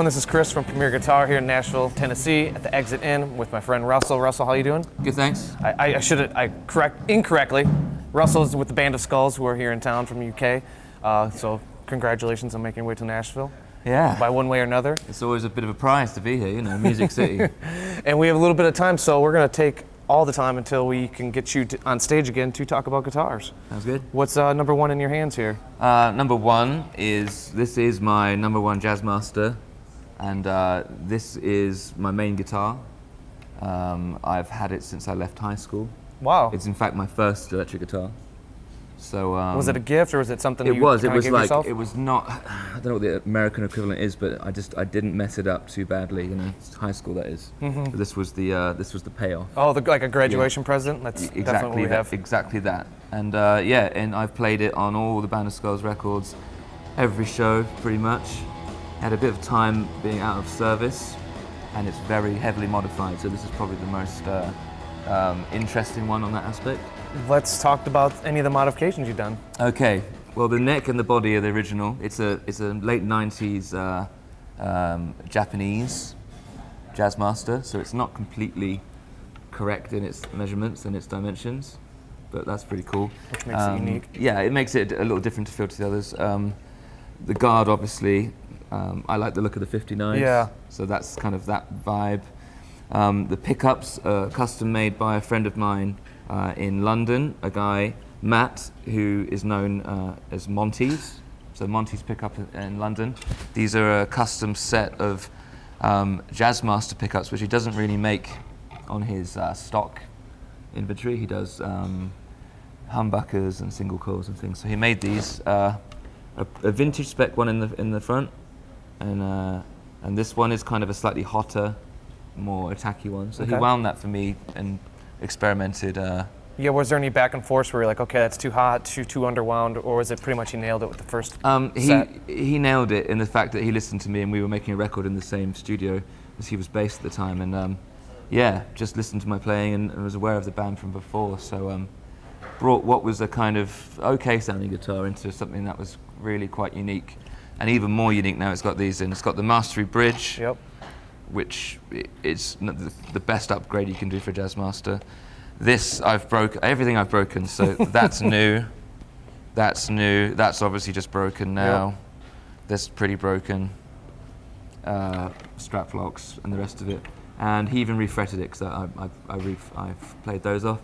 This is Chris from Premier Guitar here in Nashville, Tennessee, at the Exit Inn with my friend Russell. Russell, how you doing? Good, thanks. I correct incorrectly. Russell's with the Band of Skulls, who are here in town from UK. So congratulations on making your way to Nashville. Yeah. By one way or another. It's always a bit of a prize to be here, you know, Music City. And we have a little bit of time, so we're going to take all the time until we can get you on stage again to talk about guitars. Sounds good. What's number one in your hands here? Number one this is my number one Jazzmaster, and this is my main guitar. I've had it since I left high school. Wow. It's in fact my first electric guitar. So was it a gift or was it something it you was gave like yourself? It was not, I don't know what the American equivalent is, but I didn't mess it up too badly, you know. It's high school, that is. Mm-hmm. This was the payoff. Oh, like a graduation present? That's definitely what we have. Exactly that. And yeah, and I've played it on all the Band of Skulls records, every show pretty much. Had a bit of time being out of service, and it's very heavily modified, so this is probably the most interesting one on that aspect. Let's talk about any of the modifications you've done. Okay, well the neck and the body are the original. It's a late 90s Japanese Jazzmaster, so it's not completely correct in its measurements and its dimensions, but that's pretty cool. Which makes it unique. Yeah, it makes it a little different to feel to the others. The guard, obviously, I like the look of the 59s, yeah. So that's kind of that vibe. The pickups are custom made by a friend of mine in London, a guy, Matt, who is known as Monty's. So Monty's pickup in London. These are a custom set of Jazzmaster pickups, which he doesn't really make on his stock inventory. He does humbuckers and single coils and things. So he made these, a vintage spec one in the front, and this one is kind of a slightly hotter, more attacky one. So okay. He wound that for me and experimented. Yeah, was there any back and forth where you're like, okay, that's too hot, too underwound, or was it pretty much he nailed it with the first set? He nailed it in the fact that he listened to me and we were making a record in the same studio as he was based at the time, and yeah, just listened to my playing and was aware of the band from before, so brought what was a kind of okay sounding guitar into something that was really quite unique, and even more unique now. It's got these in. It's got the Mastery bridge. Yep. Which is the best upgrade you can do for a Jazzmaster. This everything I've broken, so that's new, that's new, that's obviously just broken now, yep. That's pretty broken, strap locks and the rest of it. And he even refretted it, because I've played those off.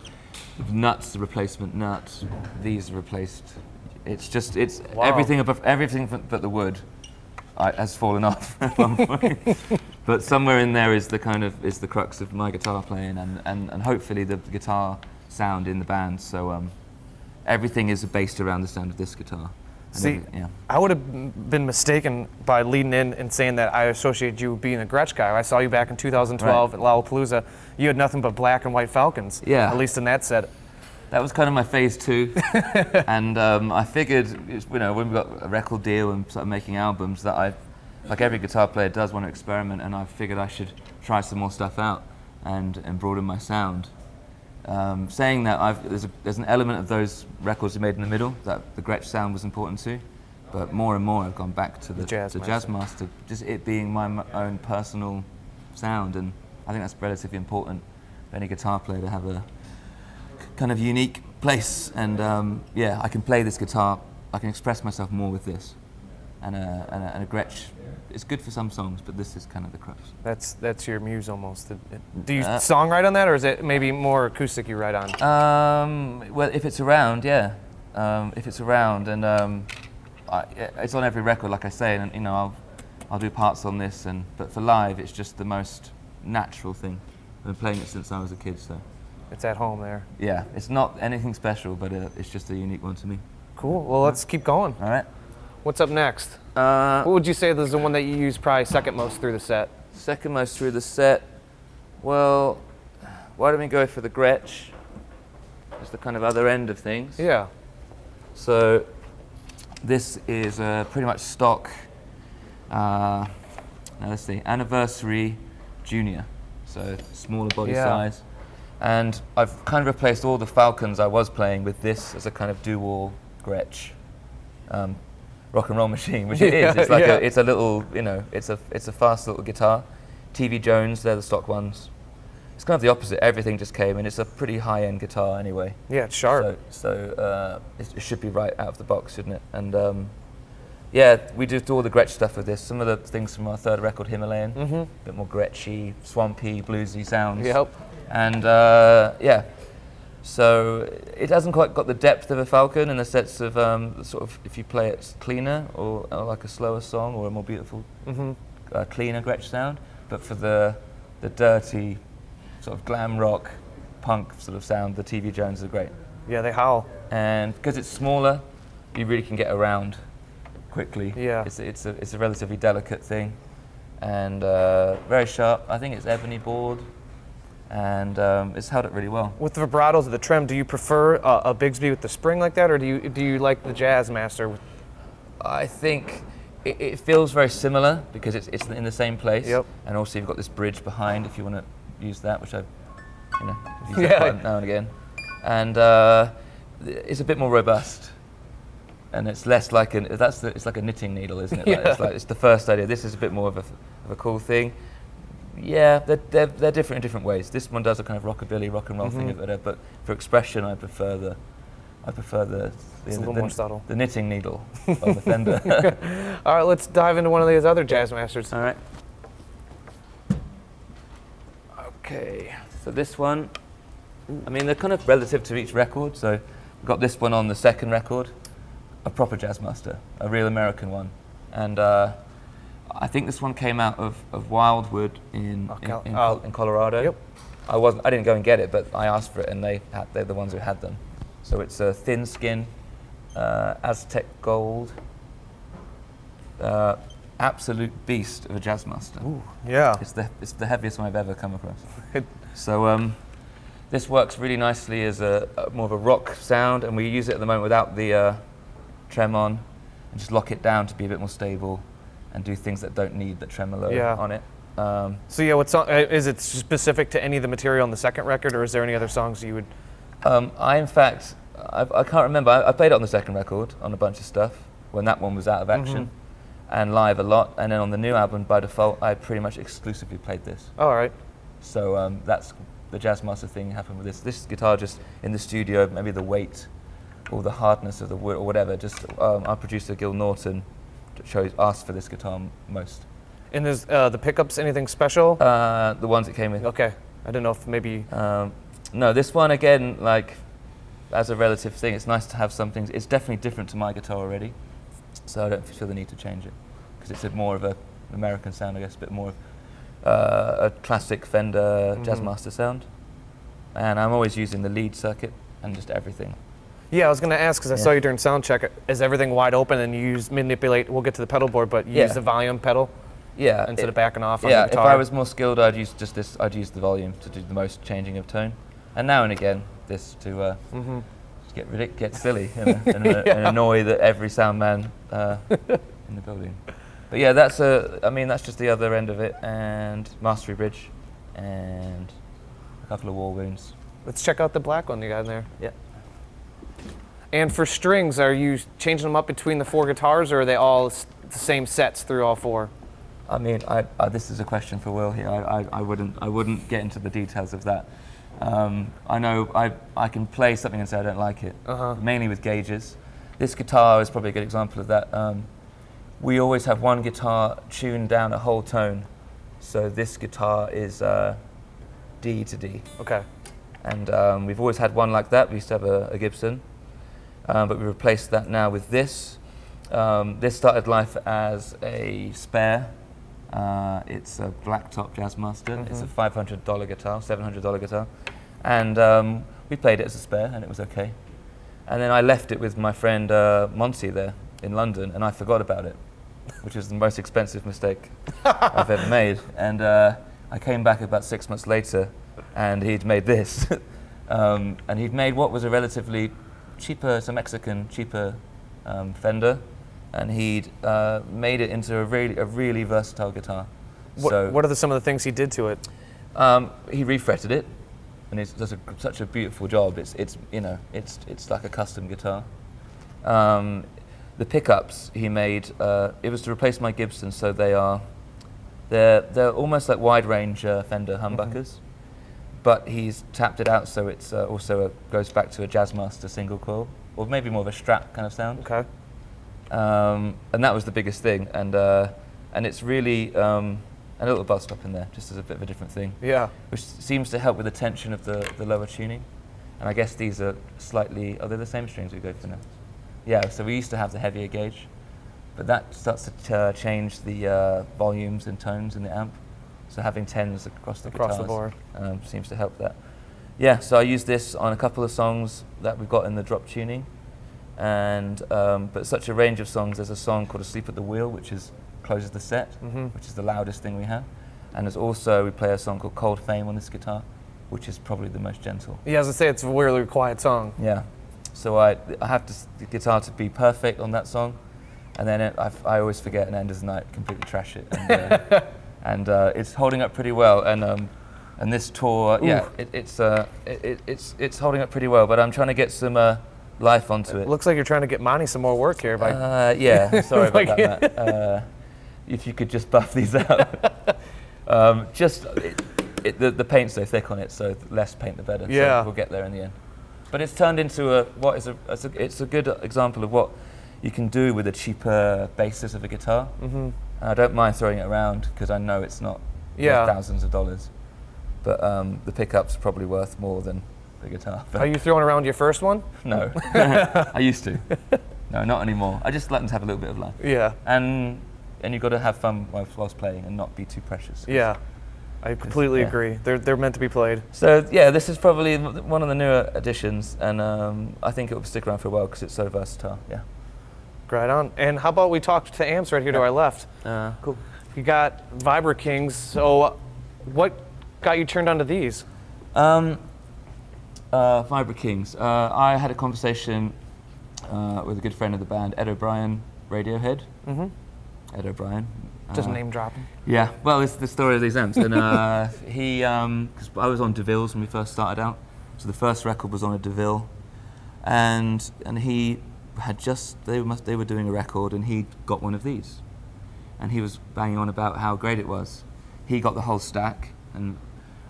Nuts, the replacement nuts, these are replaced. It's just, wow. everything but the wood has fallen off at one point. But somewhere in there is the crux of my guitar playing, and hopefully the guitar sound in the band. So everything is based around the sound of this guitar. See, yeah. I would have been mistaken by leading in and saying that I associated you being a Gretsch guy. I saw you back in 2012 at Lollapalooza. You had nothing but black and white Falcons. Yeah. At least in that set. That was kind of my phase two, and I figured, you know, when we got a record deal and started making albums, that like every guitar player does, want to experiment, and I figured I should try some more stuff out and broaden my sound. Saying that, there's an element of those records we made in the middle that the Gretsch sound was important to, but more and more I've gone back to the Jazzmaster, just it being my own personal sound, and I think that's relatively important for any guitar player to have a kind of unique place, and yeah, I can play this guitar, I can express myself more with this, and a Gretsch. It's good for some songs, but this is kind of the crux. That's your muse almost. Do you songwrite on that, or is it maybe more acoustic you write on? Well, if it's around, yeah. If it's around, and it's on every record, like I say, and you know, I'll do parts on this, but for live, it's just the most natural thing. I've been playing it since I was a kid, so. It's at home there. Yeah, it's not anything special, but it's just a unique one to me. Cool. Well, let's keep going. All right. What's up next? What would you say is the one that you use probably second most through the set? Second most through the set? Well, why don't we go for the Gretsch? It's the kind of other end of things. Yeah. So this is pretty much stock, now let's see, Anniversary Junior. So smaller body size. And I've kind of replaced all the Falcons I was playing with this as a kind of dual Gretsch. rock and roll machine, which it is. It's like it's a little, you know, it's a fast little guitar. TV Jones, they're the stock ones. It's kind of the opposite. Everything just came, and it's a pretty high-end guitar anyway. Yeah, it's sharp. So it should be right out of the box, shouldn't it? And yeah, we do all the Gretsch stuff with this. Some of the things from our third record, Himalayan, a bit more Gretschy, swampy, bluesy sounds. Yep. And yeah, so it hasn't quite got the depth of a Falcon in the sense of sort of if you play it cleaner or like a slower song or a more beautiful, cleaner Gretsch sound. But for the dirty, sort of glam rock, punk sort of sound, the TV Jones are great. Yeah, they howl. And because it's smaller, you really can get around quickly. Yeah. It's a relatively delicate thing, and very sharp. I think it's ebony board, and it's held up really well. With the vibratos of the trim, do you prefer a Bigsby with the spring like that, or do you like the Jazzmaster? I think it feels very similar because it's in the same place. Yep. And also you've got this bridge behind if you want to use that, which I, you know, use that quite now and again. And it's a bit more robust. And it's less like it's like a knitting needle, isn't it? It's the first idea. This is a bit more of a cool thing. Yeah, they're different in different ways. This one does a kind of rockabilly, rock and roll thing of it, but for expression, I prefer the It's a little more subtle. The knitting needle of the Fender. All right, let's dive into one of these other Jazzmasters. All right. Okay, so this one, I mean, they're kind of relative to each record. So we've got this one on the second record, a proper Jazzmaster, a real American one. And I think this one came out of Wildwood in Colorado. Yep. I didn't go and get it, but I asked for it, and they're the ones who had them. So it's a thin skin, Aztec gold, absolute beast of a Jazzmaster. Ooh, yeah. It's the heaviest one I've ever come across. So this works really nicely as a more of a rock sound, and we use it at the moment without the trem on, and just lock it down to be a bit more stable, and do things that don't need the tremolo on it. So yeah, what song is it specific to any of the material on the second record, or is there any other songs you would? In fact, I can't remember. I played it on the second record on a bunch of stuff when that one was out of action, and live a lot. And then on the new album, by default, I pretty much exclusively played this. Oh, all right. So that's the Jazzmaster thing happened with this. This guitar just in the studio, maybe the weight or the hardness of the wood or whatever. Just our producer Gil Norton asked for this guitar most. And there's the pickups, anything special? The ones it came with. Okay, I don't know if maybe. No, this one again, like as a relative thing, it's nice to have some things. It's definitely different to my guitar already, so I don't feel the need to change it because it's more of an American sound, I guess, a bit more of a classic Fender Jazzmaster sound. And I'm always using the lead circuit and just everything. Yeah, I was going to ask because I saw you during sound check. Is everything wide open and you manipulate? We'll get to the pedal board, but you use the volume pedal. Yeah. Instead of backing off on the Yeah, guitar. if I was more skilled, I'd use just this. I'd use the volume to do the most changing of tone, and now and again this to just get silly and annoy every sound man in the building. But yeah, that's just the other end of it, and mastery bridge, and a couple of war wounds. Let's check out the black one you got in there. Yeah. And for strings, are you changing them up between the four guitars, or are they all the same sets through all four? I mean, this is a question for Will here. I wouldn't get into the details of that. I know I can play something and say I don't like it, mainly with gauges. This guitar is probably a good example of that. We always have one guitar tuned down a whole tone. So this guitar is D to D. Okay. And we've always had one like that. We used to have a Gibson, but we replaced that now with this. This started life as a spare. It's a blacktop Jazzmaster. It's a $500 guitar, $700 guitar. And we played it as a spare, and it was okay. And then I left it with my friend Monty there in London, and I forgot about it, which was the most expensive mistake I've ever made. And I came back about 6 months later, and he'd made this. And he'd made what was a relatively cheaper, it's a Mexican cheaper Fender, and he'd made it into a really versatile guitar. What are some of the things he did to it? He refretted it, and it does such a beautiful job. It's like a custom guitar. The pickups he made, it was to replace my Gibson, so they're almost like wide range Fender humbuckers, but he's tapped it out so it's also goes back to a Jazzmaster single coil, or maybe more of a Strat kind of sound. Okay. And that was the biggest thing, and it's really a little buzz stop in there, just as a bit of a different thing. Yeah. Which seems to help with the tension of the lower tuning. And I guess these are slightly, they're the same strings we go for now. Yeah, so we used to have the heavier gauge, but that starts to change the volumes and tones in the amp. So having 10s across the board seems to help that. Yeah, so I use this on a couple of songs that we've got in the drop tuning. And but such a range of songs. There's a song called "Asleep at the Wheel," which closes the set, which is the loudest thing we have. And there's also, we play a song called "Cold Fame" on this guitar, which is probably the most gentle. Yeah, as I say, it's a really quiet song. Yeah. So I have the guitar to be perfect on that song, and then I always forget and end of the night completely trash it. And, it's holding up pretty well. And this tour, yeah, it's holding up pretty well. But I'm trying to get some life onto it. Looks like you're trying to get Monty some more work here. Yeah, sorry about that, Matt. If you could just buff these out. The paint's so thick on it, so the less paint the better. Yeah. So we'll get there in the end. But it's turned into it's a good example of what you can do with a cheaper basis of a guitar. And I don't mind throwing it around because I know it's not worth thousands of dollars. But the pickup's probably worth more than the guitar. Are you throwing around your first one? No, I used to. No, not anymore. I just let them have a little bit of life. Yeah. And you've got to have fun whilst playing and not be too precious. Yeah. I completely agree. They're meant to be played. So yeah, this is probably one of the newer additions, and I think it will stick around for a while because it's so versatile. Yeah. Right on. And how about we talk to amps right here to our left? Cool. You got Vibro Kings. So what got you turned onto these? Vibro Kings. I had a conversation with a good friend of the band, Ed O'Brien, Radiohead. Ed O'Brien. Just name dropping. Yeah, well, it's the story of these amps. And he, because I was on DeVille's when we first started out, so the first record was on a DeVille, and he had they were doing a record, and he got one of these, and he was banging on about how great it was. He got the whole stack, and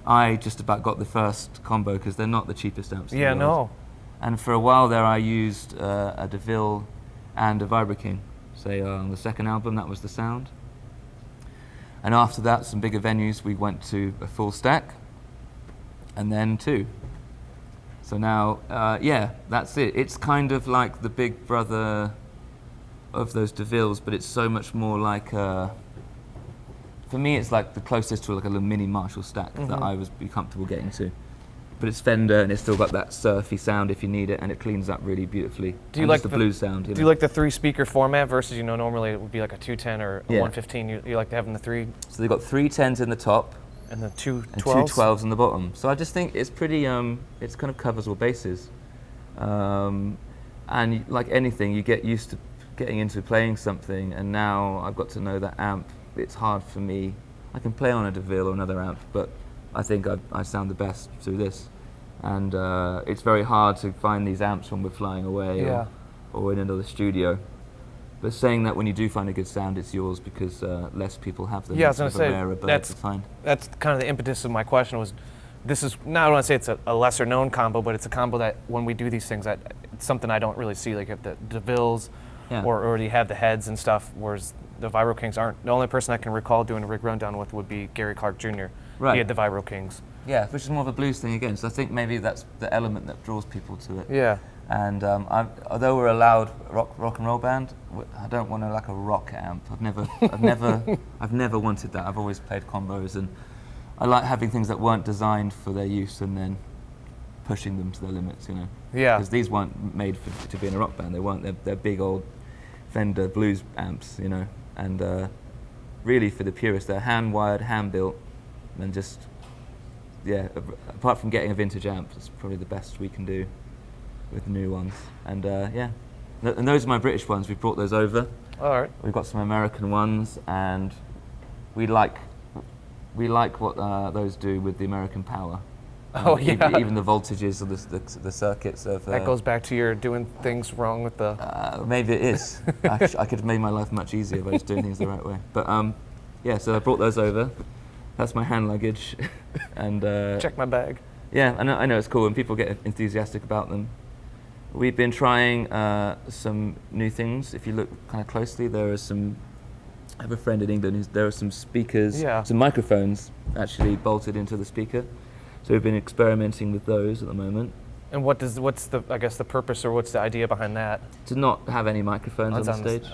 I just about got the first combo because they're not the cheapest amps in the world. No. And for a while there, I used a DeVille and a Vibro King. Say on the second album, that was the sound. And after that, some bigger venues, we went to a full stack, and then two. So now, yeah, that's it. It's kind of like the big brother of those DeVilles, but it's so much more like, for me, it's like the closest to like a little mini Marshall stack that I was be comfortable getting to. But it's Fender, and it's still got that surfy sound if you need it, and it cleans up really beautifully. Do you like the blues sound? Do you like the 3-speaker format versus, normally it would be like a 210 or a 115? You like having the three? So they've got 3 10s in the top, and the 2 12s? And 2 12s in the bottom. So I just think it's pretty, it's kind of covers all bases. And like anything, you get used to getting into playing something, and now I've got to know that amp. It's hard for me. I can play on a DeVille or another amp, but I think I sound the best through this. And it's very hard to find these amps when we're flying away or in another studio. But saying that, when you do find a good sound, it's yours because less people have them. Yeah, I was going to say, that's kind of the impetus of my question was, this is, now I don't want to say it's a lesser known combo, but it's a combo that when we do these things, it's something I don't really see, like if the DeVilles or already have the heads and stuff, whereas the Vibro Kings aren't. The only person I can recall doing a rig rundown with would be Gary Clark Jr. Right. He had the Vibro Kings. Yeah, which is more of a blues thing again. So I think maybe that's the element that draws people to it. Yeah. And although we're a loud rock and roll band, I don't want like a rock amp. I've never wanted that. I've always played combos, and I like having things that weren't designed for their use and then pushing them to their limits. Yeah. Because these weren't made to be in a rock band. They weren't. They're big old Fender blues amps. And really for the purists, they're hand-wired, hand-built, and just, yeah, apart from getting a vintage amp, it's probably the best we can do with new ones. And yeah, and those are my British ones. We brought those over. All right. We've got some American ones, and we like what those do with the American power. Oh yeah. Even the voltages of the circuits of. That goes back to your doing things wrong with the. Maybe it is. I could have made my life much easier by just doing things the right way. But yeah, so I brought those over. That's my hand luggage, and check my bag. Yeah, I know it's cool, and people get enthusiastic about them. We've been trying some new things. If you look kind of closely, there are some. I have a friend in England. There are some speakers, some microphones actually bolted into the speaker. So we've been experimenting with those at the moment. And what's the I guess the purpose or what's the idea behind that? To not have any microphones on the stage.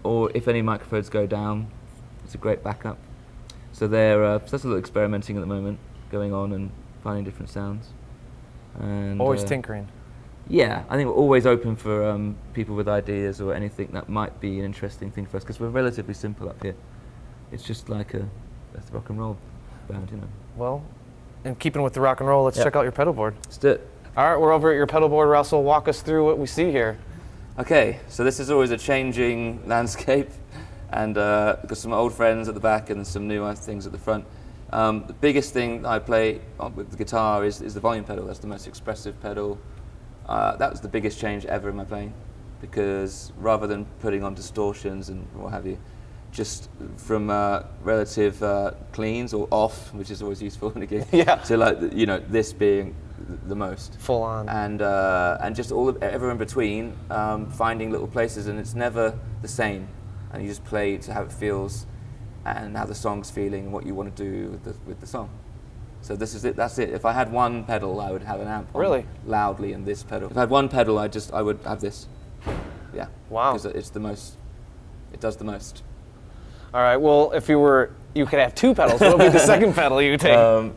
Or if any microphones go down, it's a great backup. So that's a little experimenting at the moment, going on and finding different sounds. And always tinkering. Yeah, I think we're always open for people with ideas or anything that might be an interesting thing for us, because we're relatively simple up here. It's just like a rock and roll band, you know. Well, and keeping with the rock and roll, let's check out your pedal board. Let's do it. All right, we're over at your pedal board, Russell. Walk us through what we see here. Okay, so this is always a changing landscape, and we've got some old friends at the back and some new things at the front. The biggest thing I play with the guitar is the volume pedal. That's the most expressive pedal. That was the biggest change ever in my playing, because rather than putting on distortions and what have you, just from relative cleans or off, which is always useful in a gig, to like this being the most full on, and just everywhere in between, finding little places, and it's never the same, and you just play to how it feels and how the song's feeling and what you want to do with the song. So this is it. That's it. If I had one pedal, I would have an amp on loudly, and this pedal. If I had one pedal, I would have this. Yeah. Wow. Because it's the most. It does the most. All right. Well, if you could have two pedals. What would be the second pedal you would take?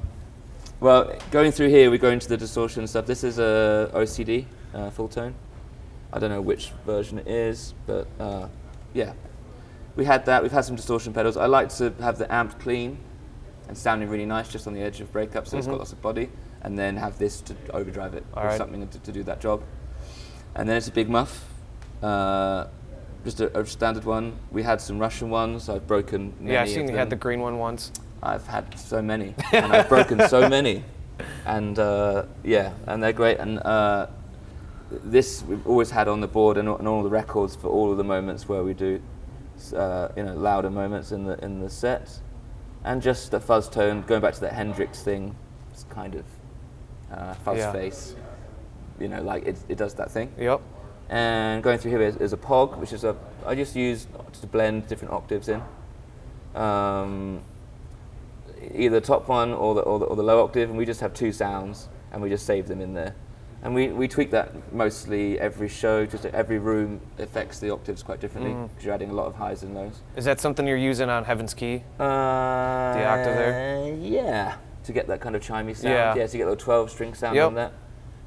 Well, going through here, we go into the distortion stuff. This is a OCD full tone. I don't know which version it is, but yeah, we had that. We've had some distortion pedals. I like to have the amp clean and sounding really nice, just on the edge of breakup, so it's got lots of body, and then have this to overdrive it, or something to do that job. And then it's a big muff, just a standard one. We had some Russian ones. I've broken many. Yeah, I've seen you had the green one once. I've had so many, and I've broken so many, and yeah, and they're great. And this we've always had on the board and all the records for all of the moments where we do, louder moments in the set. And just the fuzz tone, going back to that Hendrix thing, it's kind of fuzz face, like it does that thing. Yep. And going through here is a POG, which is I just use to blend different octaves in, either the top one or the low octave, and we just have two sounds, and we just save them in there. And we tweak that mostly every show, just every room affects the octaves quite differently, because you're adding a lot of highs and lows. Is that something you're using on Heaven's Key? The octave there? Yeah, to get that kind of chimey sound. Yeah, to get the 12-string sound on that.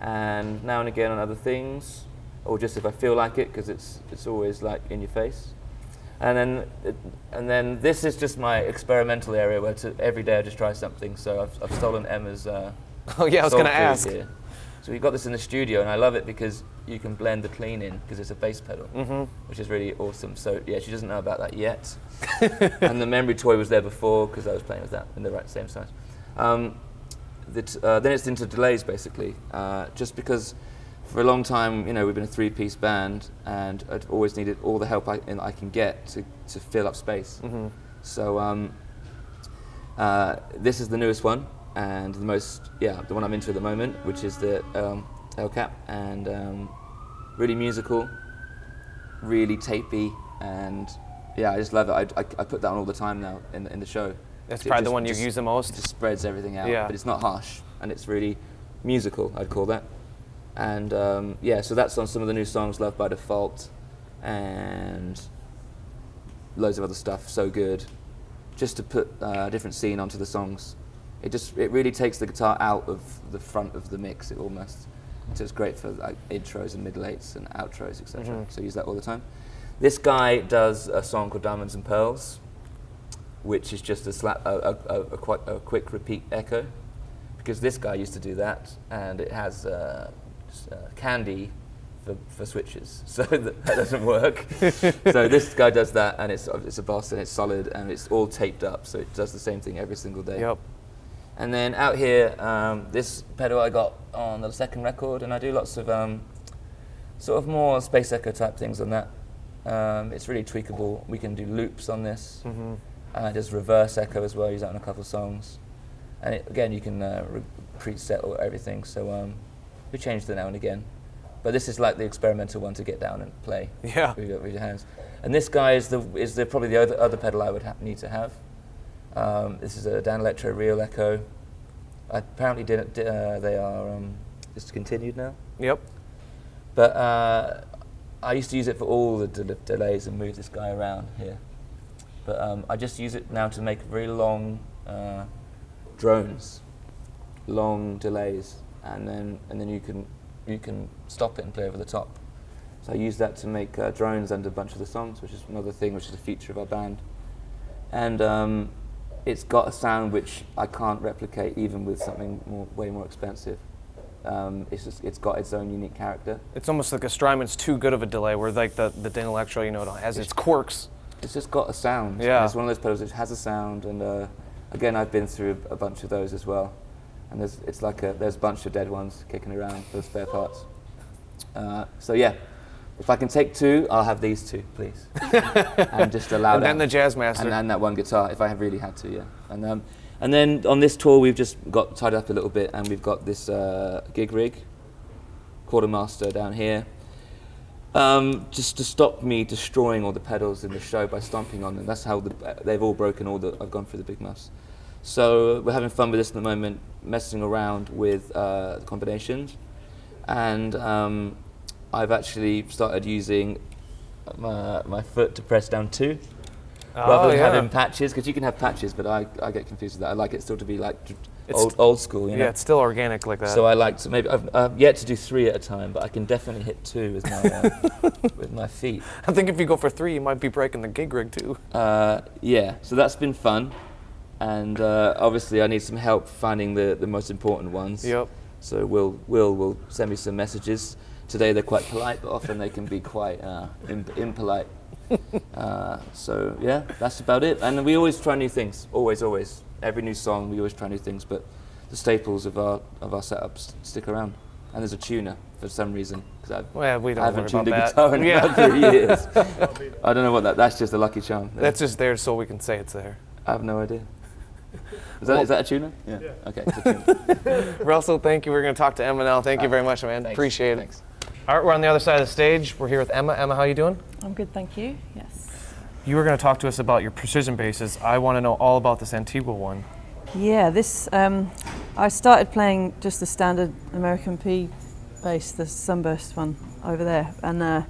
And now and again on other things, or just if I feel like it, because it's always like in your face. And then this is just my experimental area where every day I just try something. So I've stolen Emma's I was going to ask. Here. So we've got this in the studio, and I love it because you can blend the clean in, because it's a bass pedal, which is really awesome. So yeah, she doesn't know about that yet. And the memory toy was there before, because I was playing with that in the same size. Then it's into delays, basically, just because for a long time, we've been a 3-piece band, and I've always needed all the help I can get to fill up space. So this is the newest one. And the one I'm into at the moment, which is the El Cap, and really musical, really tapey, and yeah, I just love it. I put that on all the time now in the show. That's probably the one you use the most? It just spreads everything out, but it's not harsh, and it's really musical, I'd call that. And so that's on some of the new songs, Love by Default, and loads of other stuff, So Good, just to put a different scene onto the songs. It really takes the guitar out of the front of the mix, so it's great for like intros and middle eights and outros, etc. So I use that all the time. This guy does a song called Diamonds and Pearls, which is just a quick repeat echo, because this guy used to do that, and it has candy for switches, so that doesn't work. So this guy does that, and it's a boss, and it's solid, and it's all taped up, so it does the same thing every single day. Yep. And then out here, this pedal I got on the second record, and I do lots of sort of more Space Echo type things on that. It's really tweakable. We can do loops on this. There's reverse echo as well, use that on a couple of songs. And again, you can preset or everything, so we change that now and again. But this is like the experimental one to get down and play with your hands. And this guy is probably the other pedal I would need to have. This is a Dan Electro Real Echo. I apparently they are discontinued now. Yep. But I used to use it for all the delays and move this guy around here. But I just use it now to make very long drones, long delays, and then you can stop it and play over the top. So I use that to make drones under a bunch of the songs, which is another thing, which is a feature of our band. And it's got a sound which I can't replicate even with something way more expensive. It's got its own unique character. It's almost like a Strymon's too good of a delay, where like the Dan Electro, you know, it has its quirks. It's just got a sound. Yeah. It's one of those pedals that has a sound, and again, I've been through a bunch of those as well. And there's a bunch of dead ones kicking around, those spare parts. So yeah, if I can take two, I'll have these two, please. And just allow and then the Jazzmaster. And then that one guitar, if I have really had to, yeah. And then on this tour, we've just got tied up a little bit, and we've got this gig rig, quartermaster down here, just to stop me destroying all the pedals in the show by stomping on them. That's how they've all broken. I've gone through the big muffs. So we're having fun with this at the moment, messing around with the combinations, and I've actually started using my foot to press down two. Rather than having patches, because you can have patches, but I get confused with that. I like it still to be like old school, you know? Yeah, it's still organic like that. So I like to I've yet to do 3 at a time, but I can definitely hit 2 with my with my feet. I think if you go for 3, you might be breaking the gig rig too. Yeah, so that's been fun, and obviously I need some help finding the most important ones. Yep. So Will send me some messages. Today they're quite polite, but often they can be quite impolite. So yeah, that's about it. And we always try new things. Always. Every new song, we always try new things. But the staples of our setups stick around. And there's a tuner for some reason. I haven't tuned a guitar in about 3 years. I don't know what that's just a lucky charm. That's just there so we can say it's there. I have no idea. Is that a tuner? Yeah. Okay. It's a tuner. Russell, thank you. We're going to talk to Emma now. Thank you very much, man. Thanks. Appreciate it. Thanks. All right, we're on the other side of the stage. We're here with Emma. Emma, how you doing? I'm good, thank you. Yes. You were going to talk to us about your precision basses. I want to know all about this Antigua one. Yeah, this I started playing just the standard American P bass, the Sunburst one over there, and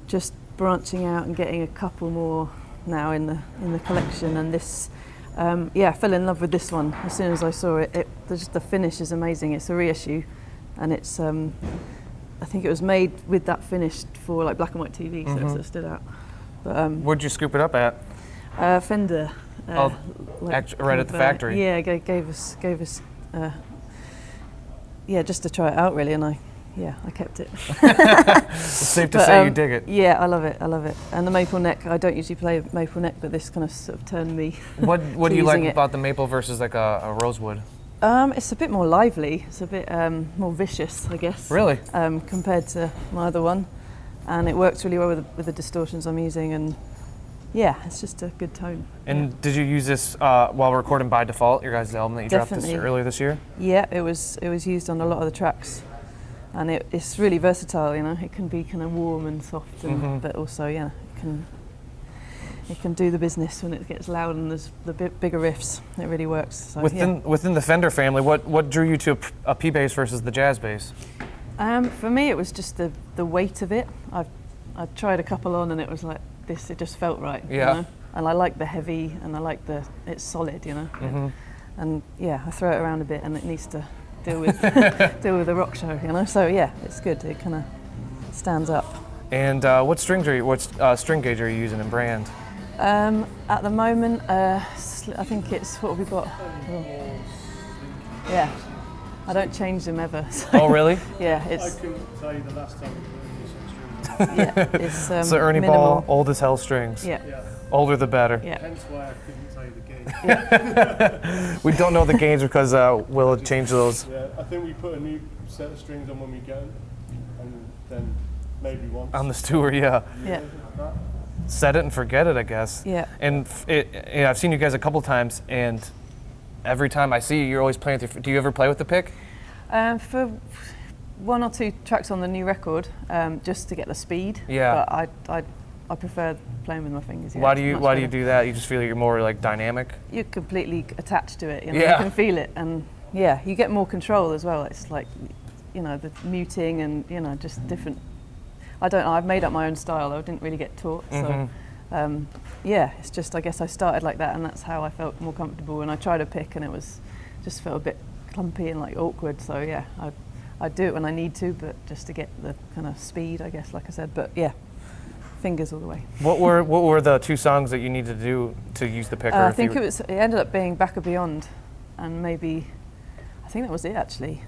just branching out and getting a couple more now in the collection. And this, I fell in love with this one as soon as I saw it. Just the finish is amazing. It's a reissue, and it's I think it was made with that finish for like black and white TV, so it sort of stood out. But where'd you scoop it up at? Fender. Right at the factory. Yeah, gave us just to try it out really, and I kept it. It's safe to say you dig it. Yeah, I love it. And the maple neck, I don't usually play maple neck, but this kind of sort of turned me. What do you like about the maple versus like a rosewood? It's a bit more lively. It's a bit more vicious, I guess. Really? Compared to my other one, and it works really well with the distortions I'm using, and yeah, it's just a good tone. And did you use this while recording By Default, your guys' album that you dropped earlier this year? Yeah, it was used on a lot of the tracks, and it's really versatile. You know, it can be kind of warm and soft, and but also it can do the business when it gets loud and there's the bigger riffs. It really works. So, within the Fender family, what drew you to a P bass versus the jazz bass? For me, it was just the weight of it. I tried a couple on, and it was like this. It just felt right. Yeah. You know? And I like the heavy, and I like it's solid. You know. And yeah, I throw it around a bit, and it needs to deal with the rock show. You know. So yeah, it's good. It kind of stands up. And what string gauge are you using in brand? At the moment, I think it's what have we got? Yeah, I don't change them ever. So Oh really? Yeah, I couldn't tell you the last time we put Yeah, it's so Ernie minimal. Ball, old as hell strings. Yeah. Older the better. Yeah. Hence why I couldn't tell you the gauge. We don't know the gauge because we'll change those. Yeah, I think we put a new set of strings on when we get them, and then maybe once. On this tour, yeah. Yeah. That. Set it and forget it, I guess. Yeah. And I've seen you guys a couple times, and every time I see you, you're always playing through. Do you ever play with the pick? For one or two tracks on the new record, just to get the speed. Yeah. But I prefer playing with my fingers. Yeah, Why it's do you much Why do better. you do that? You just feel you're more like dynamic. You're completely attached to it. You know? Yeah. You can feel it, and yeah, you get more control as well. It's like, you know, the muting and just different. I don't know. I've made up my own style. I didn't really get taught, so. Yeah, it's just I guess I started like that, and that's how I felt more comfortable. And I tried a pick, and it was just felt a bit clumpy and like awkward. So yeah, I do it when I need to, but just to get the kind of speed, I guess, like I said. But yeah, fingers all the way. What were the two songs that you needed to do to use the pick? I think it ended up being Back or Beyond, and maybe I think that was it actually.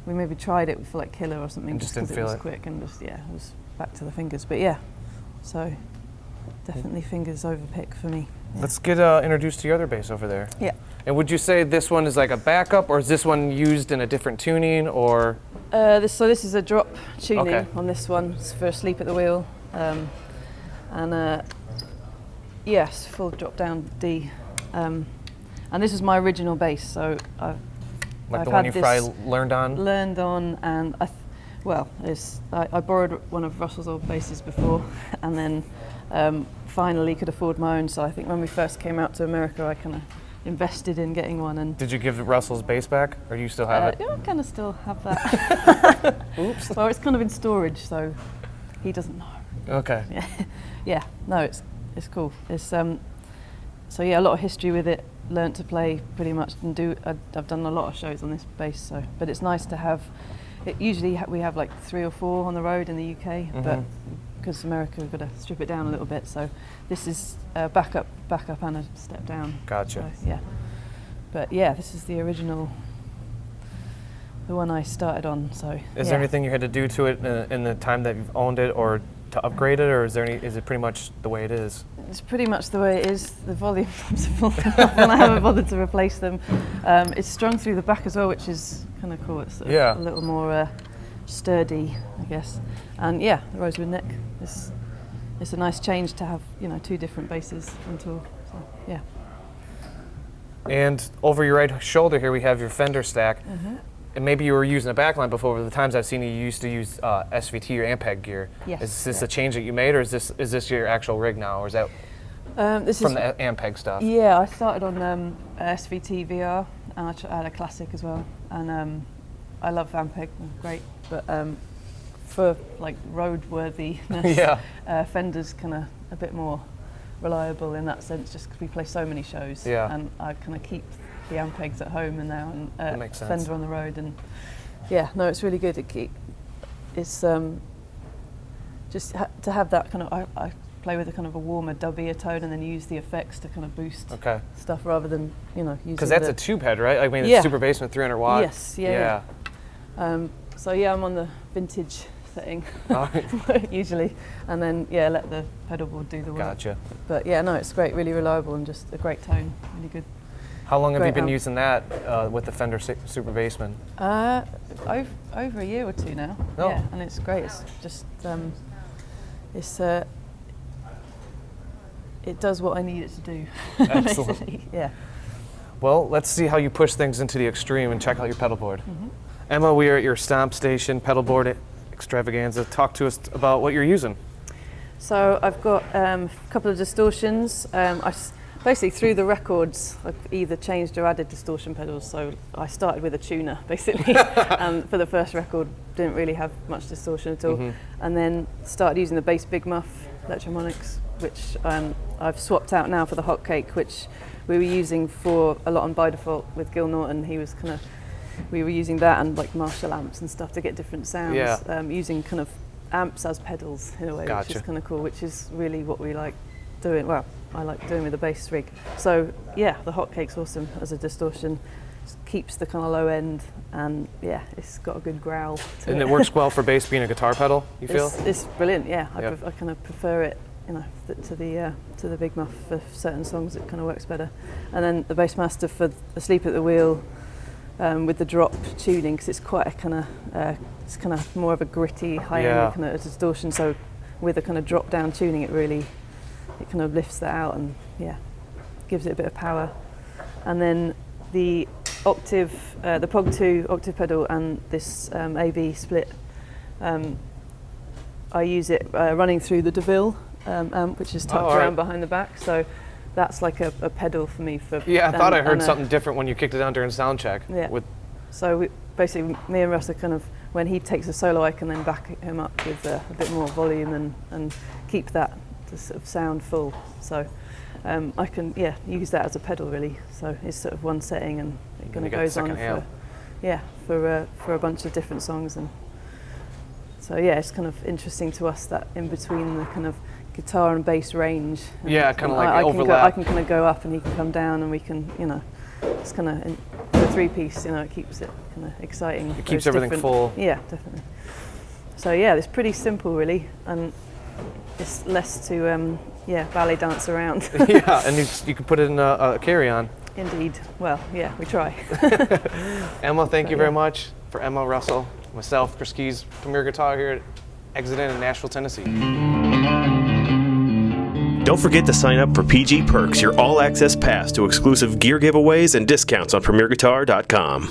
We maybe tried it for like Killer or something, And just just because didn't it was feel it. quick and just it was back to the fingers. But yeah, so definitely fingers over pick for me. Let's get introduced to your other bass over there. Yeah. And would you say this one is like a backup, or is this one used in a different tuning, or? This is a drop tuning Okay. on this one. It's for Sleep at the Wheel, yes, full drop down D. And this is my original bass, so I've Like the had one you this probably learned on? And I borrowed one of Russell's old basses before, and then finally could afford my own. So I think when we first came out to America, I kind of invested in getting one. And Did you give Russell's bass back, or do you still have it? yeah, I kind of still have that. Oops. Well, it's kind of in storage, so he doesn't know. Okay. Yeah, no, it's cool. It's so yeah, a lot of history with it. Learned to play pretty much and I've done a lot of shows on this bass. So, but it's nice to have. It usually we have like 3 or 4 on the road in the UK, but because America we've got to strip it down a little bit. So this is backup and a step down. Gotcha. So, yeah, but yeah, this is the original, the one I started on. So Is there anything you had to do to it in the time that you've owned it, or to upgrade it, or is it pretty much the way it is? It's pretty much the way it is. The volume knobs have fallen off and I haven't bothered to replace them. It's strung through the back as well, which is kind of cool. It's sort of a little more sturdy, I guess. And yeah, the rosewood neck. It's a nice change to have 2 different basses on tour. So yeah. And over your right shoulder here we have your Fender stack. And maybe you were using a backline before, but the times I've seen you used to use SVT or Ampeg gear. Yes. Is this a change that you made, or is this your actual rig now, or is that This from is the Ampeg stuff? Yeah, I started on SVT VR, and I had a classic as well. And I love Ampeg, great. But for like roadworthiness, Fender's kind of a bit more reliable in that sense, just because we play so many shows. Yeah. And I kind of keep the Ampegs at home and now, and That makes sense. Fender on the road. And yeah, no, it's really good. It's just to have that kind of. I play with a kind of a warmer, dubbier tone, and then use the effects to kind of boost stuff rather than using. Because that's a tube head, right? I mean, Yeah. it's super bass with 300 watt. Yes, yeah. So yeah, I'm on the vintage setting usually, and then let the pedalboard do the work. Gotcha. But yeah, no, it's great, really reliable and just a great tone, really good. How long have you Great been amp. using that with the Fender Super Bassman? Over a year or 2 now. Oh. Yeah, and it's great. It's just it does what I need it to do. Excellent. basically. Yeah. Well, let's see how you push things into the extreme and check out your pedal board. Emma, we are at your Stomp Station pedalboard extravaganza. Talk to us about what you're using. So I've got a couple of distortions. Basically through the records, I've either changed or added distortion pedals. So I started with a tuner, basically, for the first record. Didn't really have much distortion at all. And then started using the bass Big Muff Electromonics, which I've swapped out now for the Hot Cake, which we were using for a lot on By Default with Gil Norton. We were using that and like Marshall amps and stuff to get different sounds. Yeah. Using kind of amps as pedals in a way, which is kind of cool, which is really what we like doing. Well, I like doing with the bass rig. So yeah, the Hot Cake's awesome as a distortion. keeps the kind of low end, and yeah, it's got a good growl to And it works well for bass being a guitar pedal, you feel? It's brilliant, yeah. Yep. I kind of prefer it, you know, to the Big Muff for certain songs. It kind of works better. And then the Bassmaster for Asleep at the Wheel, with the drop tuning, because it's quite a kind of it's kind of more of a gritty, high-end kind of distortion. So with a kind of drop-down tuning, it kind of lifts that out and gives it a bit of power. And then the octave, the Pog 2 octave pedal and this AB split, I use it running through the DeVille amp, which is tucked around behind the back. So that's like a pedal for me. Yeah, I thought I heard something different when you kicked it down during sound check. Yeah. So basically, me and Russ are kind of, when he takes a solo, I can then back him up with a bit more volume and keep that to sort of sound full. So I can use that as a pedal really. So it's sort of one setting, and it kind of goes on for a bunch of different songs. And so it's kind of interesting to us that in between the kind of guitar and bass range. Yeah, kind of like overlap. I can kind of go up and he can come down, and we can, it's kind of the three-piece. It keeps it kind of exciting. It keeps everything full. Yeah, definitely. So it's pretty simple really, and it's less to ballet dance around. Yeah, and you can put it in a carry-on. Indeed. Well, we try. Emma, thank you very much. For Emma, Russell, myself, Chris Kies, Premier Guitar here at Exit In Nashville, Tennessee. Don't forget to sign up for PG Perks, your all-access pass to exclusive gear giveaways and discounts on PremierGuitar.com.